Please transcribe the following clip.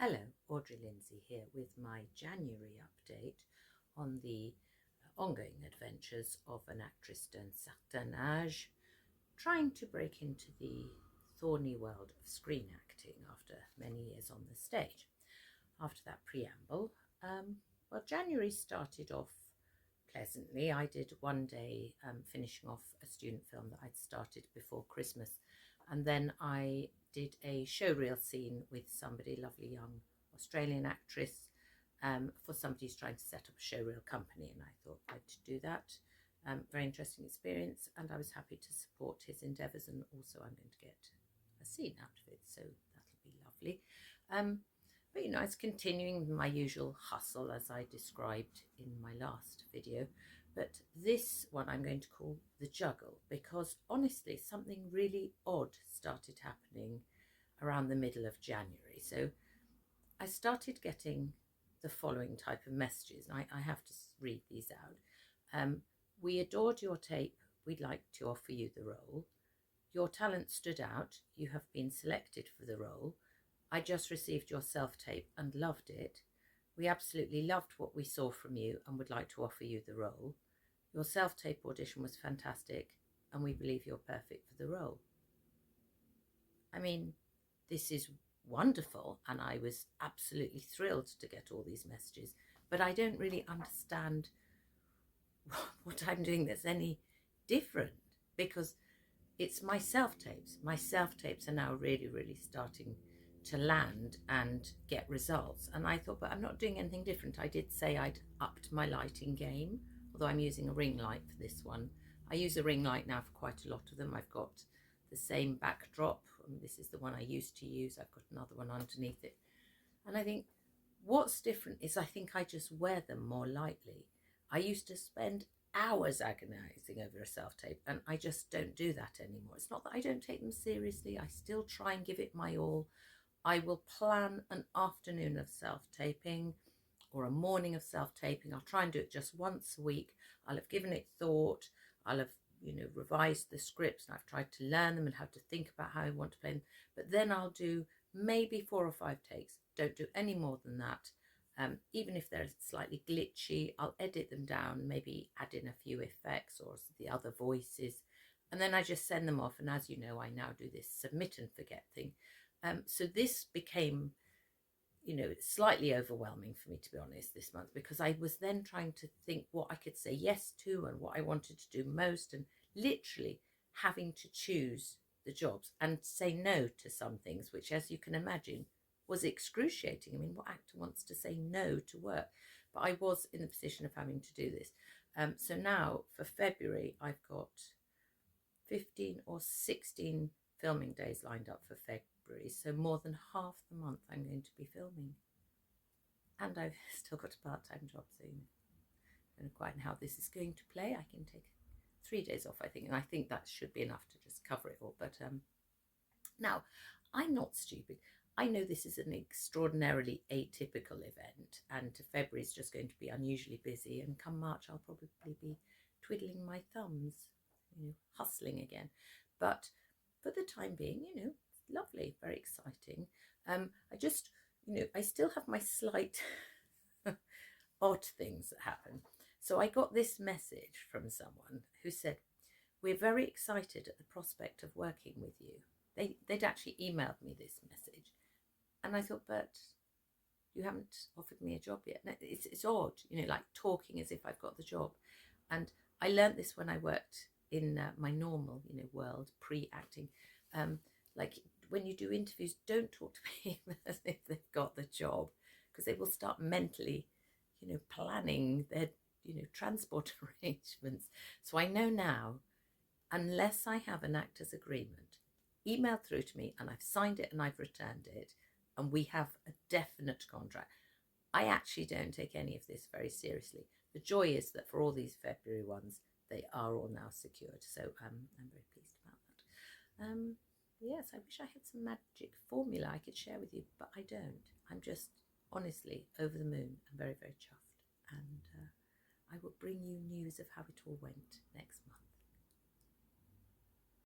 Hello, Audrey Lindsay here with my January update on the ongoing adventures of an actress d'un certain âge trying to break into the thorny world of screen acting after many years on the stage. After that preamble, January started off pleasantly. I did one day finishing off a student film that I'd started before Christmas, and then I did a showreel scene with somebody, lovely young Australian actress, for somebody who's trying to set up a showreel company, and I thought I'd do that. Very interesting experience, and I was happy to support his endeavours, and also I'm going to get a scene out of it, so that'll be lovely. But it's continuing my usual hustle as I described in my last video. But this one I'm going to call the Juggle, because honestly something really odd started happening around the middle of January. So I started getting the following type of messages. I have to read these out. We adored your tape. We'd like to offer you the role. Your talent stood out. You have been selected for the role. I just received your self-tape and loved it. We absolutely loved what we saw from you and would like to offer you the role. Your self-tape audition was fantastic and we believe you're perfect for the role. I mean, this is wonderful, and I was absolutely thrilled to get all these messages, but I don't really understand what I'm doing that's any different, because it's my self-tapes. My self-tapes are now really starting to land and get results, and I thought, but I'm not doing anything different. I did say I'd upped my lighting game, although I'm using a ring light for this one. I use a ring light now for quite a lot of them. I've got the same backdrop, and this is the one I used to use. I've got another one underneath it, and I think what's different is I think I just wear them more lightly. I used to spend hours agonizing over a self-tape, and I just don't do that anymore. It's not that I don't take them seriously. I still try and give it my all. I will plan an afternoon of self-taping or a morning of self-taping. I'll try and do it just once a week. I'll have given it thought. I'll have, revised the scripts, and I've tried to learn them and how to think about how I want to play them. But then I'll do maybe 4 or 5 takes. Don't do any more than that. Even if they're slightly glitchy, I'll edit them down, maybe add in a few effects or the other voices. And then I just send them off. And as you know, I now do this submit and forget thing. So this became, slightly overwhelming for me, to be honest, this month, because I was then trying to think what I could say yes to and what I wanted to do most, and literally having to choose the jobs and say no to some things, which, as you can imagine, was excruciating. I mean, what actor wants to say no to work? But I was in the position of having to do this. So now for February, I've got 15 or 16 filming days lined up for February, so more than half the month I'm going to be filming, and I've still got a part-time job, so I don't know quite how this is going to play. I can take 3 days off, I think, and I think that should be enough to just cover it all. But now, I'm not stupid. I know this is an extraordinarily atypical event, and February is just going to be unusually busy, and come March I'll probably be twiddling my thumbs, hustling again. But for the time being, lovely, very exciting. I just, I still have my slight odd things that happen. So I got this message from someone who said, we're very excited at the prospect of working with you. They'd actually emailed me this message, and I thought, but you haven't offered me a job yet. No, it's odd, like talking as if I've got the job. And I learned this when I worked in my normal, world, pre-acting. Like when you do interviews, don't talk to people as if they've got the job, because they will start mentally, planning their, transport arrangements. So I know now, unless I have an actor's agreement emailed through to me and I've signed it and I've returned it, and we have a definite contract, I actually don't take any of this very seriously. The joy is that for all these February ones, they are all now secured. So I'm very pleased about that. Yes, I wish I had some magic formula I could share with you, but I don't. I'm just honestly over the moon and very chuffed. And I will bring you news of how it all went next